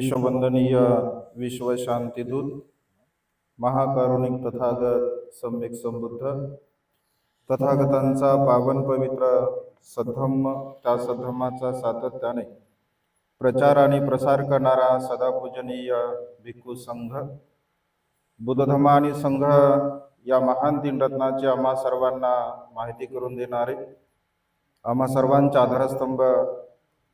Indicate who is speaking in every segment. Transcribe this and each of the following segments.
Speaker 1: विश्ववंदनीय विश्वशांतीदूत महाकारुणिक तथागत सम्यक संबुद्ध तथागतांचा पावन पवित्र सद्धम्म त्या सद्धम्माचा सातत्याने प्रचार आणि प्रसार करणारा सदापूजनीय भिक्खू संघ बुद्धधम्म आणि संघ या महान तीन रत्नाची आम्हा सर्वांना माहिती करून देणारे आम्हा सर्वांचा आधारस्तंभ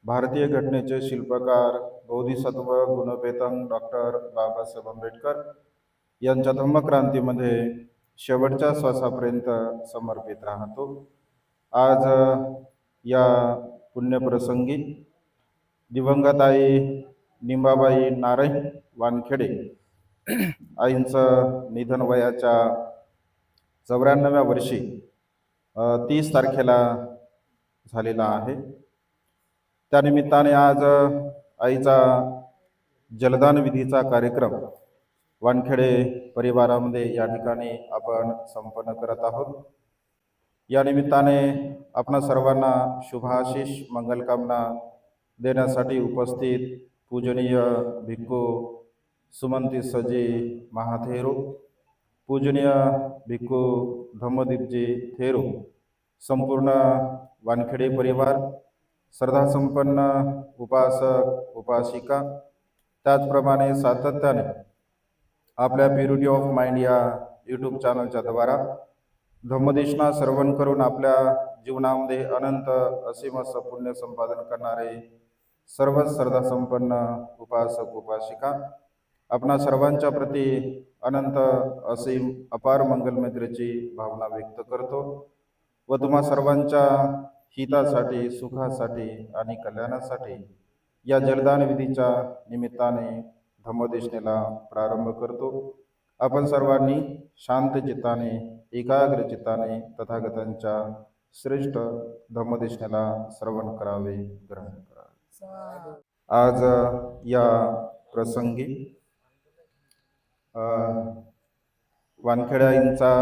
Speaker 1: भारतीय घटनेचे शिल्पकार बोधिसत्व गुणपेतंग डॉक्टर बाबासाहेब आंबेडकर यांच्या धम्मक्रांतीमध्ये शेवटच्या श्वासापर्यंत समर्पित राहतो। आज या पुण्यप्रसंगी दिवंगत आई निंबाबाई नारायण वानखेडे आईंचं निधन वयाच्या 94व्या वर्षी 30 तारखेला झालेला आहे। त्यानिमित्ताने आज आईचा जलदान विधीचा कार्यक्रम वानखेडे परिवारामध्ये या ठिकाणी आपण संपन्न करत आहोत। या निमित्ताने आपणा सर्वांना शुभाशीष मंगलकामना देण्यासाठी उपस्थित पूजनीय भिक्खू सुमंती सजी महाथेरो, पूजनीय भिक्खू धम्मदीपजी थेरो, संपूर्ण वानखेडे परिवार, श्रद्धासंपन्न उपासक उपासिका, त्याचप्रमाणे सातत्याने आपल्या प्युरिटी ऑफ माइंड या यूट्यूब चॅनलच्या द्वारा धम्मदेशना श्रवण करून आपल्या जीवनामध्ये अनंत असीम पुण्य संपादन करणारे सर्व श्रद्धासंपन्न उपासक उपासिका, आपणा सर्वांच्या प्रती अनंत असीम अपार मंगलमैत्रीची भावना व्यक्त करतो व तुम्हा सर्वांच्या हितासाठी सुखासाठी आणि कल्याणासाठी या जलदान विधीच्या निमित्ताने धम्मदेशनेला प्रारंभ करतो। आपण सर्वांनी शांत चित्ताने एकाग्र चित्ताने तथागतांच्या श्रेष्ठ धम्मदेशनेला श्रवण करावे, ग्रहण करावे। आज या प्रसंगी वानखेड्यांचा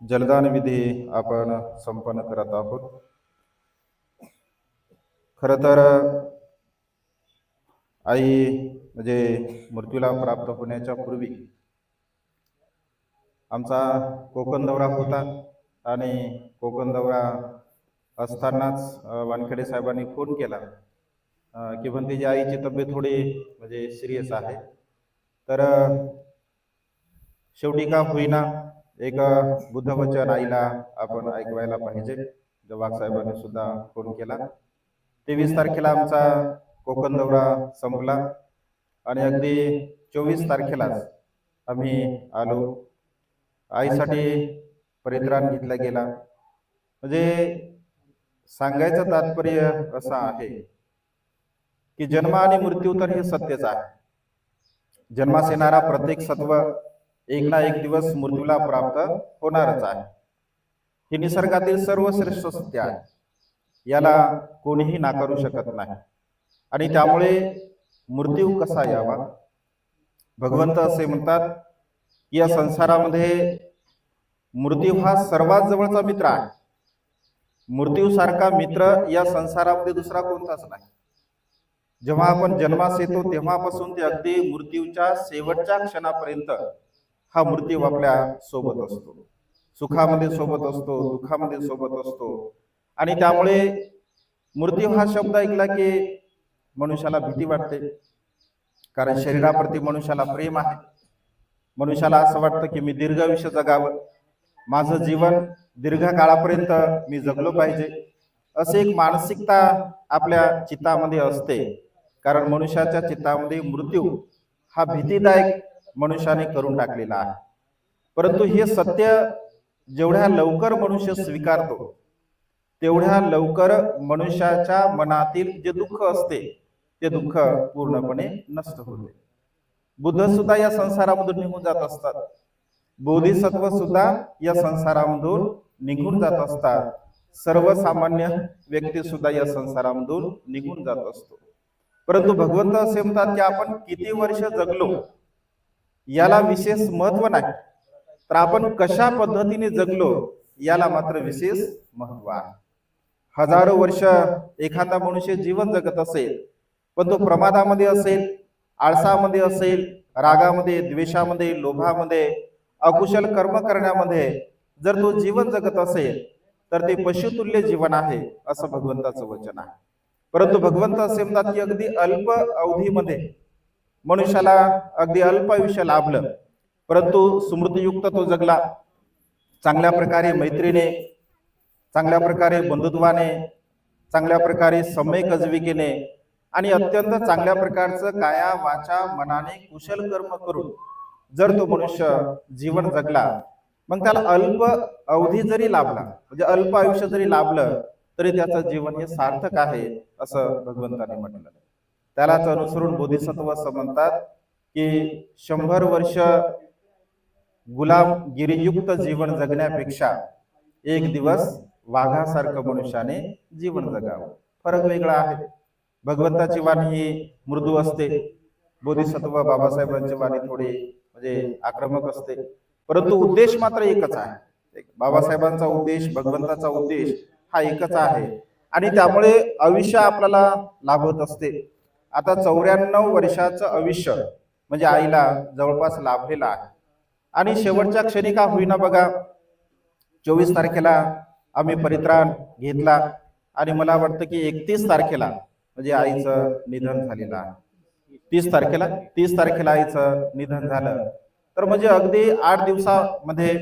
Speaker 1: जलदान विधी आपण संपन्न करत आहोत। खरं तर आई म्हणजे मृत्यूला प्राप्त होण्याच्या पूर्वी आमचा कोकण दौरा होता आणि कोकण दौरा असतानाच वानखेडे साहेबांनी फोन केला की म्हणते आईची तब्येत थोडी म्हणजे सिरियस आहे, तर शेवटी का होईना एक बुद्धवचन आईला आपण ऐकवायला पाहिजे। जवाग साहेबांनी सुद्धा फोन केला। 23 तारखेला आमचा कोकण दौरा संपला आणि अगदी 24 तारखेलाच आम्ही आलो। आईसाठी परित्राण घेतला गेला। म्हणजे सांगायचं तात्पर्य असं आहे की जन्म आणि मृत्यू तर हे सत्यच आहे। जन्मास येणारा प्रत्येक सत्व एक ना एक दिवस मृत्यूला प्राप्त होणारच आहे। हे निसर्गातील सर्वश्रेष्ठ सत्य आहे, याला कोणीही नाकारू शकत नाही। आणि त्यामुळे मृत्यू कसा यावा, भगवंत असे म्हणतात या संसारामध्ये मृत्यू हा सर्वात जवळचा मित्र आहे। मृत्यू सारखा मित्र या संसारामध्ये दुसरा कोणताच नाही। जेव्हा आपण जन्मास येतो तेव्हापासून ते अगदी मृत्यूच्या शेवटच्या क्षणापर्यंत हा मृत्यू आपल्या सोबत असतो। सुखामध्ये सोबत असतो, दुःखामध्ये सोबत असतो। आणि त्यामुळे मृत्यू हा शब्द ऐकला की मनुष्याला भीती वाटते, कारण शरीराप्रती मनुष्याला प्रेम आहे। मनुष्याला असं वाटतं की मी दीर्घ आयुष्य जगावं, माझं जीवन दीर्घ काळापर्यंत मी जगलो पाहिजे, असे एक मानसिकता आपल्या चित्तामध्ये असते। कारण मनुष्याच्या चित्तामध्ये मृत्यू हा भीतीदायक मनुष्याने करून टाकलेला आहे। परंतु हे सत्य जेवढ्या लवकर मनुष्य स्वीकारतो तेवढ्या लवकर मनुष्याच्या मनातील जे दुःख असते ते दुःख पूर्णपणे नष्ट होते। बुद्ध सुद्धा या संसारामधून निघून जात असतात, बोधिसत्व सुद्धा या संसारामधून निघून जात असतात, सर्वसामान्य व्यक्ती सुद्धा या संसारामधून निघून जात असतो। परंतु भगवंत असे म्हणतात की आपण किती वर्ष जगलो याला विशेष महत्व नाही, तर आपण कशा पद्धतीने जगलो याला मात्र विशेष महत्व आहे। हजारो वर्ष एखादा मनुष्य जीवन जगत असेल, पण तो प्रमादामध्ये असेल, आळसामध्ये असेल, रागामध्ये, द्वेषामध्ये, लोभामध्ये, अकुशल कर्म करण्यामध्ये जर तो जीवन जगत असेल तर ते पशुतुल्य जीवन आहे असं भगवंताचं वचन आहे. परंतु भगवंत असे म्हणतात की अगदी अल्प अवधीमध्ये मनुष्याला अगदी अल्प आयुष्य लाभलं, परंतु स्मृतियुक्त तो जगला, चांगल्या प्रकारे मैत्रीने, चांगल्या प्रकारे बंधुत्वाने, चांगल्या प्रकारे सम्यक अजविकेने आणि अत्यंत चांगल्या प्रकारचं काया वाचा मनाने कुशल कर्म करून जर तो मनुष्य जीवन जगला, मग त्याला अल्प अवधी जरी लाभला, म्हणजे अल्प आयुष्य जरी लाभलं तरी त्याचं जीवन हे सार्थक आहे असं भगवंताने म्हटलं. त्यालाच अनुसरून बोधिसत्व असं म्हणतात की 100 वर्ष गुलामगिरीयुक्त जीवन जगण्यापेक्षा एक दिवस वाघासारखं मनुष्याने जीवन जगावं. फरक वेगळा आहे. भगवंताची वाणी ही मृदू असते, बोधिसत्व बाबासाहेबांची वाणी थोडी म्हणजे आक्रमक असते, परंतु उद्देश मात्र एकच आहे. बाबासाहेबांचा उद्देश, भगवंताचा उद्देश हा एकच आहे आणि त्यामुळे आयुष्य आपल्याला लाभत असते. आता 94 वर्षाचं आयुष्य म्हणजे आईला जवळपास लाभलेलं आहे आणि शेवटच्या क्षणी का होईना बघा, 24 तारखेला आम्ही परित्राण घेतला आणि मला वाटतं की 31 तारखेला म्हणजे आईचं निधन झालेलं आहे. 30 तारखेला आईचं निधन झालं, तर म्हणजे अगदी 8 दिवसामध्ये,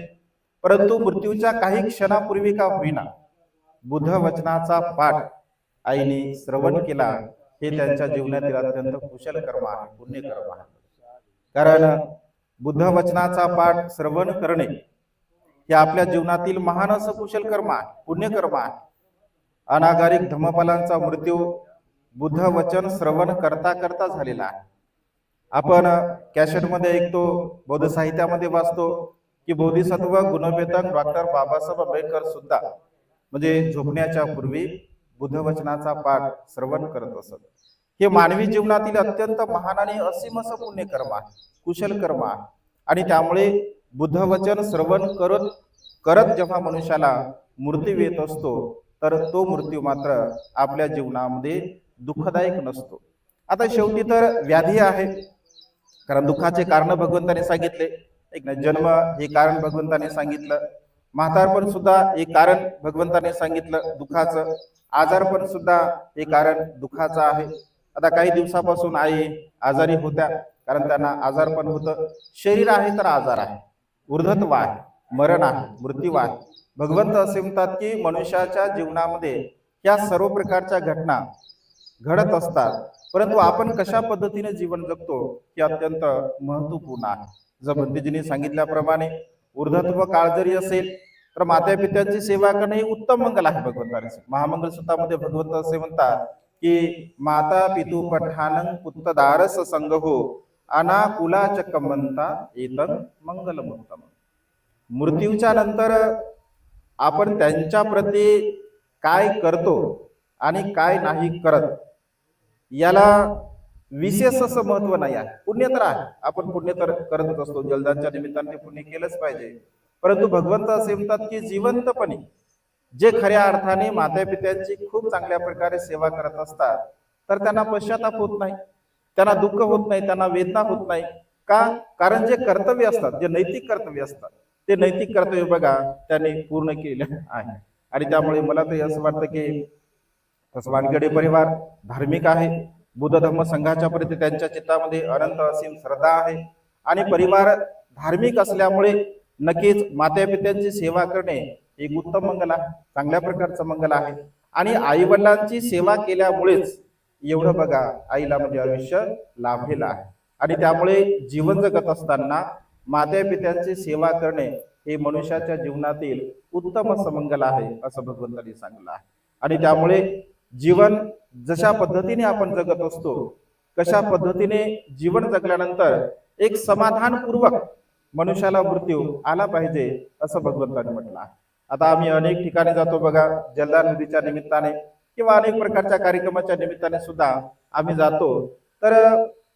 Speaker 1: परंतु मृत्यूच्या काही क्षणापूर्वी का होईना बुद्ध वचनाचा पाठ आईने श्रवण केला. हे त्यांच्या जीवनातील अत्यंत कुशल कर्म आहे, पुण्यकर्म आहे. कारण बुद्ध वचनाचा पाठ श्रवण करणे हे आपल्या जीवनातील महान असं कुशल कर्म आहे, पुण्यकर्म आहे. अनागारिक धम्मपालांचा मृत्यू बुद्ध वचन श्रवण करता करता झालेला आहे. आपण कॅसेटमध्ये ऐकतो, बौद्ध साहित्यामध्ये वाचतो की बोधिसत्व गुणवेतक डॉक्टर बाबासाहेब आंबेडकर सुद्धा म्हणजे झोपण्याच्या पूर्वी बुद्ध वचनाचा पाठ श्रवण करत असत. हे मानवी जीवनातील अत्यंत महान आणि असीम असं पुण्यकर्म आहे, कुशल कर्म आहे. आणि त्यामुळे बुद्ध वचन श्रवण करत करत जेव्हा मनुष्याला मृत्यू येत असतो तर तो मृत्यू मात्र आपल्या जीवनामध्ये दुःखदायक नसतो. आता शेवटी तर व्याधी आहे, कारण दुःखाचे कारण भगवंताने सांगितले. एक ना, जन्म हे कारण भगवंताने सांगितलं, म्हातारपण सुद्धा एक कारण भगवंताने सांगितलं दुःखाचं, आजारपण सुद्धा हे कारण दुःखाचं आहे. आता काही दिवसापासून आई आजारी होत्या, कारण त्यांना आजारपण होतं. शरीर आहे तर आजार आहे, ऊर्ध्वत्व आहे, मरण आहे, मृत्यू आहे. भगवंत असे म्हणतात की मनुष्याच्या जीवनामध्ये या सर्व प्रकारच्या घटना घडत असतात, परंतु आपण कशा पद्धतीने जीवन जगतो हे अत्यंत महत्वपूर्ण आहे. जर भंतेजीने सांगितल्याप्रमाणे ऊर्ध्वत्व काळ जरी असेल तर माता पित्यांची सेवा करणे हे उत्तम मंगल आहे. भगवंताने महामंगल सूत्रामध्ये भगवंत असे म्हणतात की माता पितू पठानं पुत्तदारस संगहो अनाकुला चक्कमंता एतन मंगलमुत्तम. मृत्यूच्या नंतर आपण त्यांच्या प्रती काय करतो आणि काय नाही करत याला विशेष असं महत्व नाही आहे. पुण्य तर आहे, आपण पुण्य तर करतच असतो, जलदानच्या निमित्ताने ते पुण्य केलंच पाहिजे. परंतु भगवंत असे म्हणतात की जिवंतपणे जे खऱ्या अर्थाने माता पित्यांची खूप चांगल्या प्रकारे सेवा करत असतात तर त्यांना पश्चाताप होत नाही, त्यांना दुःख होत नाही, त्यांना वेदना होत नाही. का? कारण जे कर्तव्य असतात, जे नैतिक कर्तव्य असतात, ते नैतिक कर्तव्य बघा त्यांनी पूर्ण केले आहे. आणि त्यामुळे मला तरी असं वाटतं की वानखेडे परिवार धार्मिक आहे. बुद्ध धर्म संघाच्या प्रती त्यांच्या चित्तामध्ये अनंत असीम श्रद्धा आहे आणि परिवार धार्मिक असल्यामुळे नक्कीच माता पित्यांची सेवा करणे एक उत्तम मंगल आहे, चांगल्या प्रकारचं मंगल आहे. आणि आई वडिलांची सेवा केल्यामुळेच एवढं बघा आईला म्हणजे आयुष्य लाभलेलं आहे. आणि त्यामुळे जीवन जगत असताना माता पित्यांची सेवा करणे हे मनुष्याच्या जीवनातील उत्तम असं मंगल आहे असं भगवंतांनी सांगितलं आहे. आणि त्यामुळे जीवन जशा पद्धतीने आपण जगत असतो, कशा पद्धतीने जीवन जगल्यानंतर एक समाधानपूर्वक मनुष्याला मृत्यू आला पाहिजे असं भगवंतांनी म्हटलं आहे. आता आम्ही अनेक ठिकाणी जातो बघा, जलदान नदीच्या निमित्ताने किंवा अनेक प्रकारच्या कार्यक्रमाच्या निमित्ताने सुद्धा आम्ही जातो. तर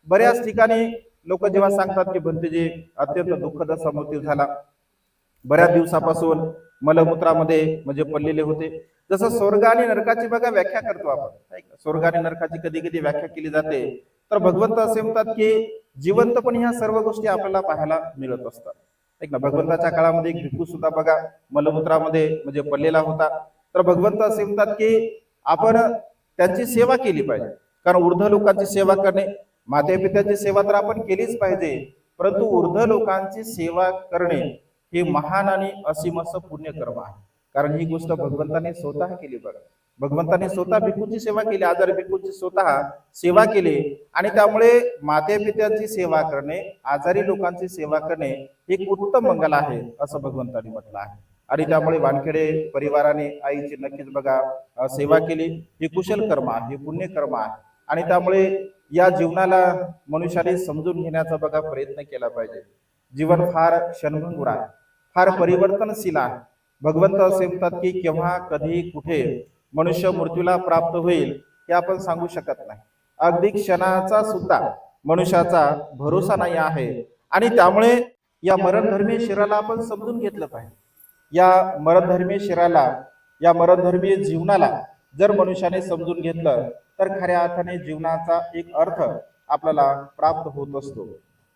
Speaker 1: बऱ्याच ठिकाणी लोक जेव्हा सांगतात की भंतेजी अत्यंत दुःखद असा मृत्यू झाला, बऱ्याच दिवसापासून मलमूत्रामध्ये म्हणजे पडलेले होते. जसं स्वर्ग आणि नरकाची बघा व्याख्या करतो आपण, नाही का? स्वर्ग आणि नरकाची कधी कधी व्याख्या केली जाते, तर भगवंत असे म्हणतात की जिवंतपणे ह्या सर्व गोष्टी आपल्याला पाहायला मिळत असतात, ऐक ना. भगवंताच्या काळामध्ये एक भिक्खू सुद्धा बघा मलमूत्रामध्ये म्हणजे पडलेला होता. तर भगवंत असे म्हणतात की आपण त्यांची सेवा केली पाहिजे, कारण वृद्ध लोकांची सेवा करणे, माते पित्याची सेवा तर आपण केलीच पाहिजे, परंतु वृद्ध लोकांची सेवा करणे हे महान आणि असीम असं पुण्यकर्म आहे. कारण ही गोष्ट भगवंताने स्वतः केली बघा. भगवंताने स्वतः भिक्खूची सेवा केली, आजारी भिक्खूची स्वतः सेवा केली, आणि त्यामुळे माते पित्याची सेवा करणे, आजारी लोकांची सेवा करणे हे एक उत्तम मंगल आहे असं भगवंताने म्हटलं आहे. आणि त्यामुळे वानखेडे परिवाराने आईची नक्कीच बघा सेवा केली. हे कुशल कर्म आहे, हे पुण्यकर्म आहे. आणि त्यामुळे या जीवनाला मनुष्याने समजून घेण्याचा बघा प्रयत्न केला पाहिजे. जीवन फार क्षणभंगुर आहे, फार परिवर्तनशील आहे. भगवंत असे म्हणतात की केव्हा कधी कुठे मनुष्य मृत्यूला प्राप्त होईल हे आपण सांगू शकत नाही. अगदी क्षणाचा सुद्धा मनुष्याचा भरोसा नाही आहे. आणि त्यामुळे या मरणधर्मी शरीराला आपण समजून घेतलं पाहिजे. या मरणधर्मी शरीराला, या मरणधर्मी जीवनाला जर मनुष्याने समजून घेतलं तर खऱ्या अर्थाने जीवनाचा एक अर्थ आपल्याला प्राप्त होत असतो.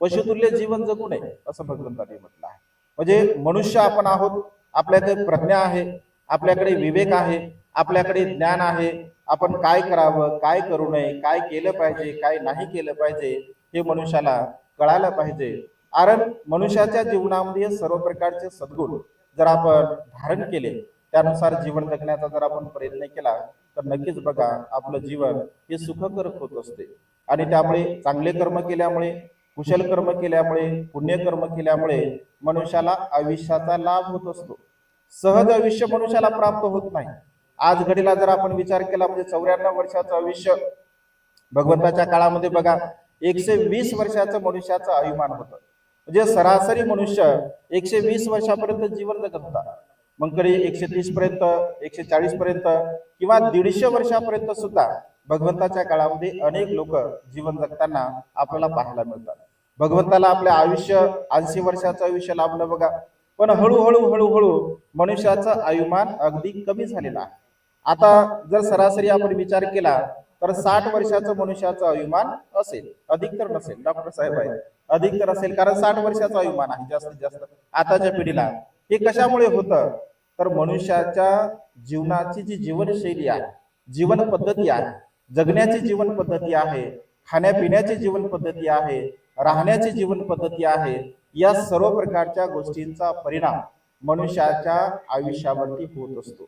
Speaker 1: पशुतुल्य जीवन जगू नये असं भगवंताने म्हटलं आहे. म्हणजे मनुष्य आपण आहोत, आपल्याकडे प्रज्ञा आहे, आपल्याकडे विवेक आहे, आपल्याकडे ज्ञान आहे. आपण काय करावं, काय करू नये, काय केलं पाहिजे, काय नाही केलं पाहिजे हे मनुष्याला कळायला पाहिजे. कारण मनुष्याच्या जीवनामध्ये सर्व प्रकारचे सद्गुण जर आपण धारण केले, त्यानुसार जीवन जगण्याचा जर आपण प्रयत्न केला, तर नक्कीच बघा आपलं जीवन हे सुखकर होत असते. आणि त्यामुळे चांगले कर्म केल्यामुळे, कुशल कर्म केल्यामुळे, पुण्यकर्म केल्यामुळे मनुष्याला आयुष्याचा लाभ होत असतो. सहज आयुष्य मनुष्याला प्राप्त होत नाही. आज घडीला जर आपण विचार केला म्हणजे 94 वर्षाचं आयुष्य भगवंताच्या काळामध्ये बघा 120 वर्षाचं मनुष्याचं आयुमान होतं. म्हणजे सरासरी मनुष्य 120 वर्षापर्यंत जीवन जगत होता. मग कधी 130 पर्यंत, 140 पर्यंत किंवा 150 वर्षापर्यंत सुद्धा भगवंताच्या काळामध्ये अनेक लोक जीवन जगताना आपल्याला पाहायला मिळतात. भगवंताला आपले आयुष्य 80 वर्षाचं आयुष्य लाभलं बघा. पण हळूहळू हळूहळू मनुष्याचं आयुमान अगदी कमी झालेलं आहे. आता जर सरासरी आपण विचार केला तर 60 वर्षाचं मनुष्याचं आयुमान असेल, अधिक तर नसेल. डॉक्टर साहेब आहे, अधिक तर असेल, कारण 60 वर्षाचं आयुमान आहे जास्तीत जास्त आताच्या पिढीला. हे कशामुळे होतं, तर मनुष्याच्या जीवनाची जी जीवनशैली आहे, जीवन पद्धती आहे, जगण्याची जीवन पद्धती आहे, खाण्यापिण्याची जीवन पद्धती आहे, राहण्याची जीवन पद्धती आहे, या सर्व प्रकारच्या गोष्टींचा परिणाम मनुष्याच्या आयुष्यावरती होत असतो.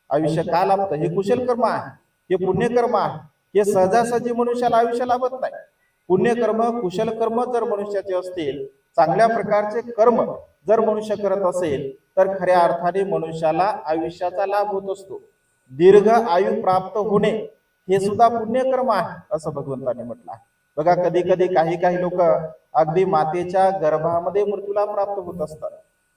Speaker 1: आयुष्य का लाभतं, हे कुशल कर्म आहे, हे पुण्यकर्म आहे. हे सहजासहजी मनुष्याला आयुष्य लाभत नाही. पुण्यकर्म, कुशल कर्म जर मनुष्याचे असतील, चांगल्या प्रकारचे कर्म जर मनुष्य करत असेल, तर खऱ्या अर्थाने मनुष्याला आयुष्याचा लाभ होत असतो. दीर्घ आयु प्राप्त होणे हे सुद्धा पुण्यकर्म आहे असं भगवंताने म्हटलं आहे. बघा कधी कधी काही लोक अगदी मातेच्या गर्भामध्ये मृत्यूला प्राप्त होत असतात.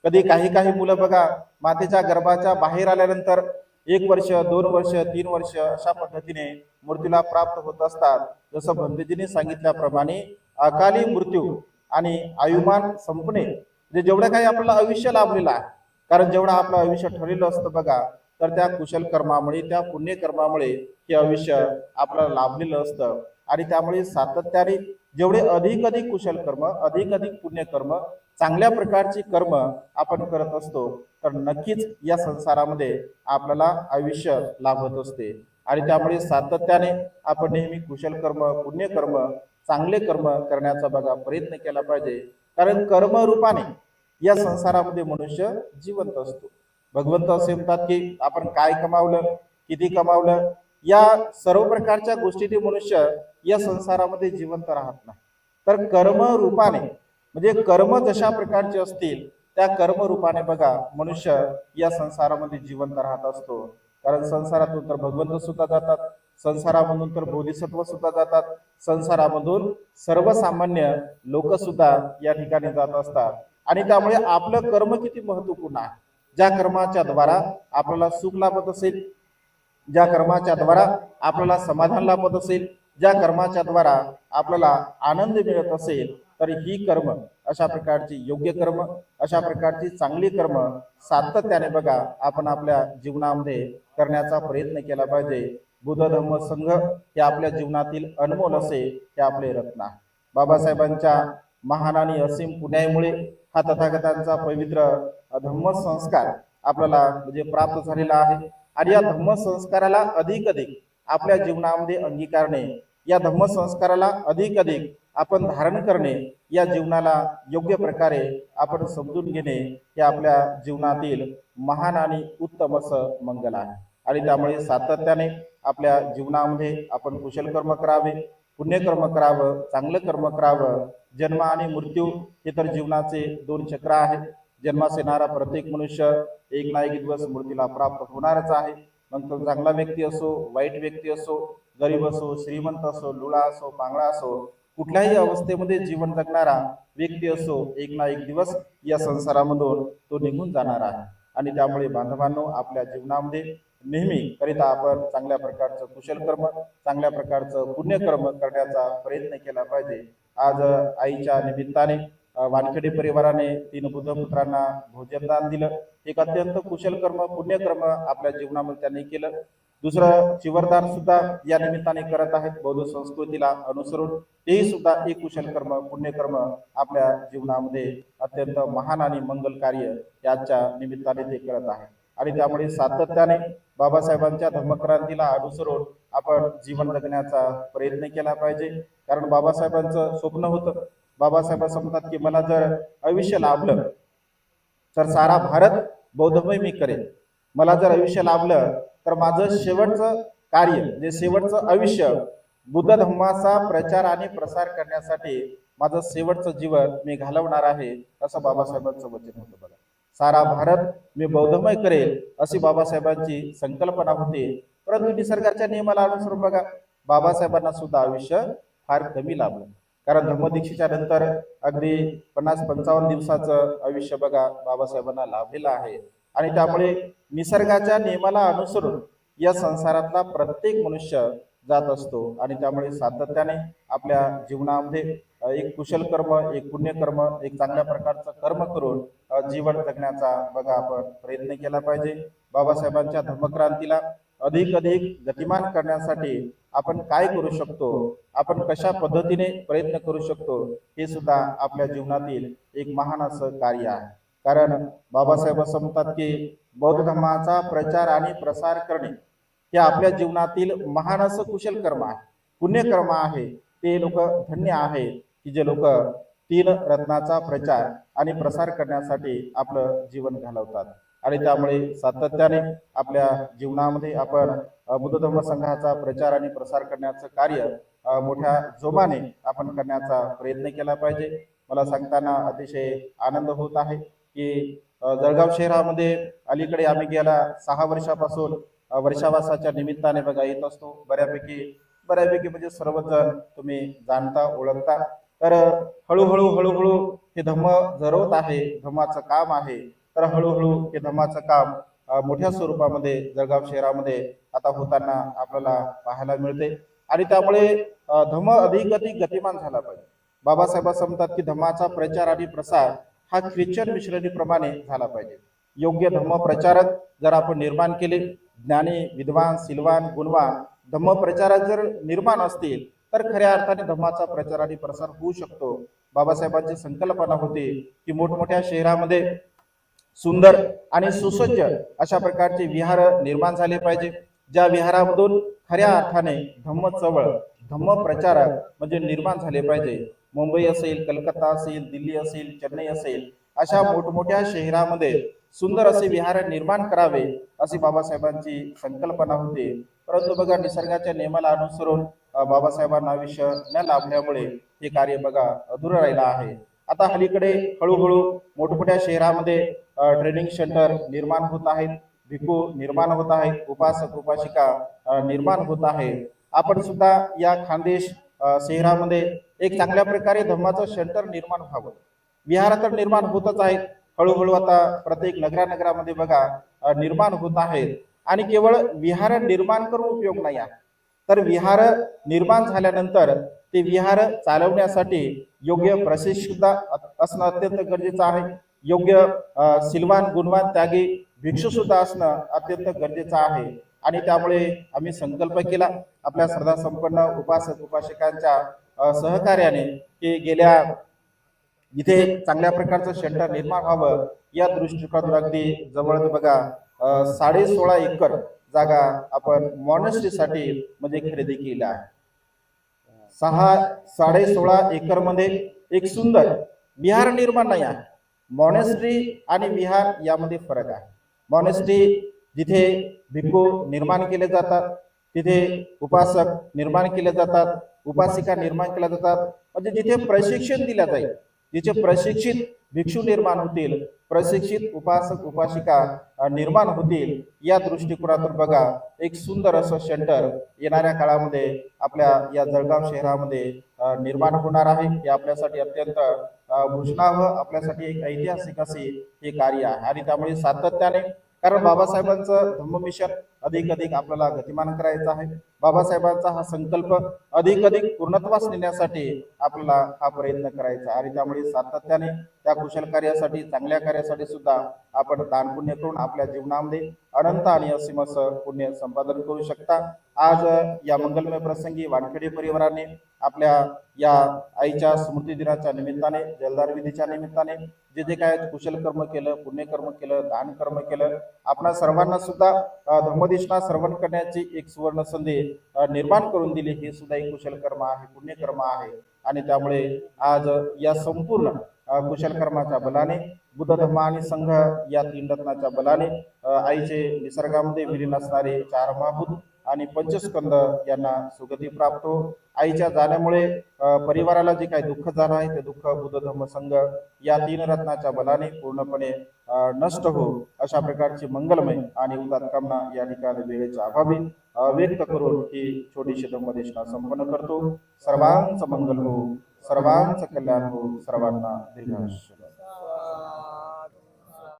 Speaker 1: कधी काही मुलं बघा मातेच्या गर्भाच्या बाहेर आल्यानंतर 1 वर्ष, 2 वर्ष, 3 वर्ष अशा पद्धतीने मृत्यूला प्राप्त होत असतात. जसं भंतेजीने सांगितल्याप्रमाणे अकाली मृत्यू आणि आयुमान संपणे, म्हणजे जेवढं काही आपल्याला आयुष्य लाभलेलं आहे, कारण जेवढं आपलं आयुष्य ठरलेलं असतं बघा, तर त्या कुशल कर्मामुळे, त्या पुण्यकर्मामुळे हे आयुष्य आपल्याला लाभलेलं असतं. आणि त्यामुळे सातत्याने जेवढे अधिक कुशल कर्म, अधिक पुण्यकर्म, चांगल्या प्रकारची कर्म आपण करत असतो, तर नक्कीच या संसारामध्ये आपल्याला आयुष्य लाभत असते. आणि त्यामुळे सातत्याने आपण नेहमी कुशल कर्म, पुण्यकर्म, चांगले कर्म करण्याचा बघा प्रयत्न केला पाहिजे. कारण कर्मरूपाने या संसारामध्ये मनुष्य जिवंत असतो. भगवंत असे म्हणतात की आपण काय कमावलं, किती कमावलं, या सर्व प्रकारच्या गोष्टीने मनुष्य या संसारामध्ये जिवंत राहत नाही. तर कर्म रूपाने, म्हणजे कर्म जशा प्रकारचे असतील त्या कर्म रूपाने बघा मनुष्य या संसारामध्ये जिवंत राहत असतो. कारण संसारातून तर भगवंत सुद्धा जातात, संसारामधून तर बोधिसत्व सुद्धा जातात, संसारामधून सर्वसामान्य लोक सुद्धा या ठिकाणी जात असतात. आणि त्यामुळे आपलं कर्म किती महत्वपूर्ण आहे. ज्या कर्माच्या द्वारा आपल्याला सुख लाभत असेल, ज्या कर्माच्या द्वारा आपल्याला समाधान लाभत असेल, ज्या कर्माच्या द्वारा आपल्याला आनंद मिळत असेल, तर ही कर्म, अशा प्रकारची योग्य कर्म, अशा प्रकारची चांगली कर्म सातत्याने बघा आपण आपल्या जीवनामध्ये करण्याचा प्रयत्न केला पाहिजे. बुद्ध धम्म संघ हे आपल्या जीवनातील अनमोल असे हे आपले रत्न आहे. बाबासाहेबांच्या महान आणि असीम पुण्यामुळे हा तथागतांचा पवित्र धम्म संस्कार आपल्याला म्हणजे प्राप्त झालेला आहे. आणि या धम्म संस्काराला अधिक अधिक आपल्या जीवनामध्ये अंगीकारणे, या धम्म संस्काराला अधिक अधिक आपण धारण करणे, या जीवनाला योग्य प्रकारे आपण समजून घेणे हे आपल्या जीवनातील महान आणि उत्तम असं मंगल आहे. आणि त्यामुळे सातत्याने आपल्या जीवनामध्ये आपण कुशल कर्म करावे, पुण्यकर्म करावं, चांगलं कर्म करावं. जन्म आणि मृत्यू हे तर जीवनाचे दोन चक्र आहेत. जन्मास येणारा प्रत्येक मनुष्य एक ना एक दिवस मृत्यूला प्राप्त होणारच आहे. मग तो चांगला व्यक्ती असो, वाईट व्यक्ती असो, गरीब असो, श्रीमंत असो, लुळा असो, पांगळा असो, कुठल्याही अवस्थेमध्ये जीवन जगणारा व्यक्ती असो, एक ना एक दिवस या संसारामधून तो निघून जाणार आहे. आणि त्यामुळे बांधवांनो, आपल्या जीवनामध्ये नेहमी करिता आपण चांगल्या प्रकारचं कुशल कर्म, चांगल्या प्रकारचं पुण्यकर्म करण्याचा प्रयत्न केला पाहिजे. आज आईच्या निमित्ताने वानखेडे परिवाराने 3 बुद्धपुत्रांना भोजनदान दिलं. एक अत्यंत कुशल कर्म, पुण्यकर्म आपल्या जीवनामध्ये त्यांनी केलं. दुसरं चिवरदान सुद्धा या निमित्ताने करत आहेत बौद्ध संस्कृतीला अनुसरून. तेही सुद्धा एक कुशल कर्म, पुण्यकर्म आपल्या जीवनामध्ये अत्यंत महान आणि मंगल कार्य याच्या निमित्ताने ते करत आहेत. आणि त्यामुळे सातत्याने बाबासाहेबांच्या धम्मक्रांतीला अनुसरून आपण जीवन जगण्याचा प्रयत्न केला पाहिजे. कारण बाबासाहेबांचं स्वप्न होतं. बाबासाहेब असं म्हणतात की मला जर आयुष्य लाभलं तर सारा भारत बौद्धमय मी करेन. मला जर आयुष्य लाभलं तर माझं शेवटचं कार्य म्हणजे शेवटचं आयुष्य बुद्ध धम्माचा प्रचार आणि प्रसार करण्यासाठी माझं शेवटचं जीवन मी घालवणार आहे, असं बाबासाहेबांचं वचन होतं. बघा, सारा भारत मी बौद्धमय करेल अशी बाबासाहेबांची संकल्पना होती. परंतु निसर्गाच्या नियमाला अनुसरून बघा, बाबासाहेबांना सुद्धा आयुष्य फार कमी लाभलं. कारण धम्मदीक्षेच्या नंतर अगदी 50-55 दिवसाचं आयुष्य बघा बाबासाहेबांना लाभलेलं आहे. आणि त्यामुळे निसर्गाच्या नियमाला अनुसरून या संसारातला प्रत्येक मनुष्य जात असतो. आणि त्यामुळे सातत्याने आपल्या जीवनामध्ये एक कुशल कर्म, एक पुण्यकर्म, एक चांगल्या प्रकारचं कर्म करून जीवन जगण्याचा बघा आपण प्रयत्न केला पाहिजे. बाबासाहेबांच्या धर्मक्रांतीला अधिक अधिक गतिमान करण्यासाठी आपण काय करू शकतो, आपण कशा पद्धतीने प्रयत्न करू शकतो, हे सुद्धा आपल्या जीवनातील एक महान असं कार्य आहे. कारण बाबासाहेब असं म्हणतात की बौद्ध धर्माचा प्रचार आणि प्रसार करणे हे आपल्या जीवनातील महान असं कुशल कर्म आहे, पुण्यकर्म आहे. ते लोक धन्य आहे की जे लोक 3 रत्नाचा प्रचार आणि प्रसार करण्यासाठी आपलं जीवन घालवतात. आणि त्यामुळे सातत्याने आपल्या जीवनामध्ये आपण बुद्ध धम्म संघाचा प्रचार आणि प्रसार करण्याचं कार्य मोठ्या जोमाने आपण करण्याचा प्रयत्न केला पाहिजे. मला सांगताना अतिशय आनंद होत आहे की जळगाव शहरामध्ये अलीकडे आम्ही गेल्या 6 वर्षापासून वर्षावासाच्या निमित्ताने बघा येत असतो. बऱ्यापैकी म्हणजे सर्वजण तुम्ही जाणता, ओळखता. तर हळूहळू हे धम्म जरवत आहे, धम्माचं काम आहे. तर हळूहळू हे धम्माचं काम मोठ्या स्वरूपामध्ये जळगाव शहरामध्ये आता होताना आपल्याला पाहायला मिळते. आणि त्यामुळे धम्म अधिक गतिमान झाला पाहिजे. बाबासाहेब असं म्हणतात की धम्माचा प्रचार आणि प्रसार हा ख्रिश्चन मिशनरीप्रमाणे झाला पाहिजे. योग्य धम्म प्रचारक जर आपण निर्माण केले, ज्ञानी, विद्वान, सिलवान, गुणवान धम्म प्रचारक जर निर्माण असतील तर खऱ्या अर्थाने धम्माचा प्रचार आणि प्रसार होऊ शकतो. बाबासाहेबांची संकल्पना होती की मोठमोठ्या शहरामध्ये सुंदर आणि सुसज्ज अशा प्रकारचे विहार निर्माण झाले पाहिजे, ज्या विहारामधून खऱ्या अर्थाने धम्म चळवळ, धम्म प्रचारक म्हणजे निर्माण झाले पाहिजे. मुंबई असेल, कलकत्ता असेल, दिल्ली असेल, चेन्नई असेल, अशा मोठमोठ्या शहरामध्ये सुंदर असे विहार निर्माण करावे अशी बाबासाहेबांची संकल्पना होती. परंतु बघा, निसर्गाच्या नियमाला अनुसरून बाबासाहेबांना आयुष्य न लाभल्यामुळे हे कार्य बघा अधुरं राहिलं आहे. आता अलीकडे हळूहळू मोठमोठ्या शहरामध्ये ट्रेनिंग सेंटर निर्माण होत आहेत, भिक्खू निर्माण होत आहेत, उपासक उपासिका निर्माण होत आहे. आपण सुद्धा या खानदेश शहरामध्ये एक चांगल्या प्रकारे धम्माचं सेंटर निर्माण व्हावं. विहार तर निर्माण होतच आहेत, हळूहळू आता प्रत्येक नगरामध्ये बघा निर्माण होत आहेत. आणि केवळ विहार निर्माण करून उपयोग नाही आहे, तर विहार निर्माण झाल्यानंतर ते विहार चालवण्यासाठी योग्य प्रशिक्षित असणं अत्यंत गरजेचं आहे. योग्य सिलवान गुणवान त्यागी भिक्षू सुद्धा असणं अत्यंत गरजेचं आहे. आणि त्यामुळे आम्ही संकल्प केला आपल्या श्रद्धा संपन्न उपासक उपासिकांच्या सहकार्याने की गेल्या इथे चांगल्या प्रकारचं शेल्टर निर्माण व्हावं या दृष्टिकोनातून अगदी जवळच बघा 16.5 एकर जागा आपण मॉनेस्ट्रीसाठी म्हणजे खरेदी केली आहे. 16.5 एकर मध्ये एक सुंदर विहार निर्माण नाही आहे. मॉनेस्ट्री आणि विहार यामध्ये फरक आहे. मॉनेस्ट्री जिथे भिक्खू निर्माण केले जातात, तिथे उपासक निर्माण केले जातात, उपासिका निर्माण केल्या जातात, म्हणजे जिथे प्रशिक्षण दिल्या जाईल, जिथे प्रशिक्षित भिक्षू निर्माण होतील, प्रशिक्षित उपासक उपासिका निर्माण होतील या दृष्टिकोनातून बघा एक सुंदर असं सेंटर येणाऱ्या काळामध्ये आपल्या या जळगाव शहरामध्ये निर्माण होणार आहे. हे आपल्यासाठी अत्यंत भूषणावह आपल्यासाठी एक ऐतिहासिक असे हे कार्य आहे. आणि त्यामुळे सातत्याने कारण बाबासाहेबांचं धम्म मिशन अधिक अधिक आपल्याला गतिमान करायचं आहे. बाबासाहेबांचा हा संकल्प अधिक अधिक पूर्णत्वास नेण्यासाठी आपल्याला हा प्रयत्न करायचा आणि त्यामुळे सातत्याने त्या कुशल कार्यासाठी चांगल्या कार्यासाठी सुद्धा आपण दान पुण्य करून आपल्या जीवनामध्ये अनंत आणि असीम असं पुण्य संपादन करू शकता. आज या मंगलमय प्रसंगी वानखेडे परिवाराने आपल्या या आईच्या स्मृती दिनाच्या निमित्ताने जलदार विधीच्या निमित्ताने जे जे काय कुशल कर्म केलं, पुण्यकर्म केलं, दान कर्म केलं, आपणा सर्वांना सुद्धा धम्मदेशना श्रवण करण्याची एक सुवर्ण संधी निर्माण करून दिली. हे सुद्धा एक कुशल कर्म आहे, पुण्यकर्म आहे. आणि त्यामुळे आज या संपूर्ण कुशल कर्माच्या बलाने बुद्ध धम्म आणि संघ या 3 रत्नाच्या बलाने आईचे निसर्गामध्ये विलीन असणारे 4 महाभूत आणि पंचस्कंद यांना सुगती प्राप्त हो. आईच्या जाण्यामुळे परिवाराला जे काही दुःख झालं आहे ते दुःख बुद्ध धम्म संघ या 3 रत्नाच्या बलाने पूर्णपणे नष्ट हो अशा प्रकारची मंगलमय आणि उदात्त कामना या ठिकाणी वेळेच्या अभावी व्यक्त करून ही छोटीशी धम्मदेशना संपन्न करतो. सर्वांचं मंगल हो, सर्वांचं कल्याण हो, सर्वांना दीर्घायुष्य.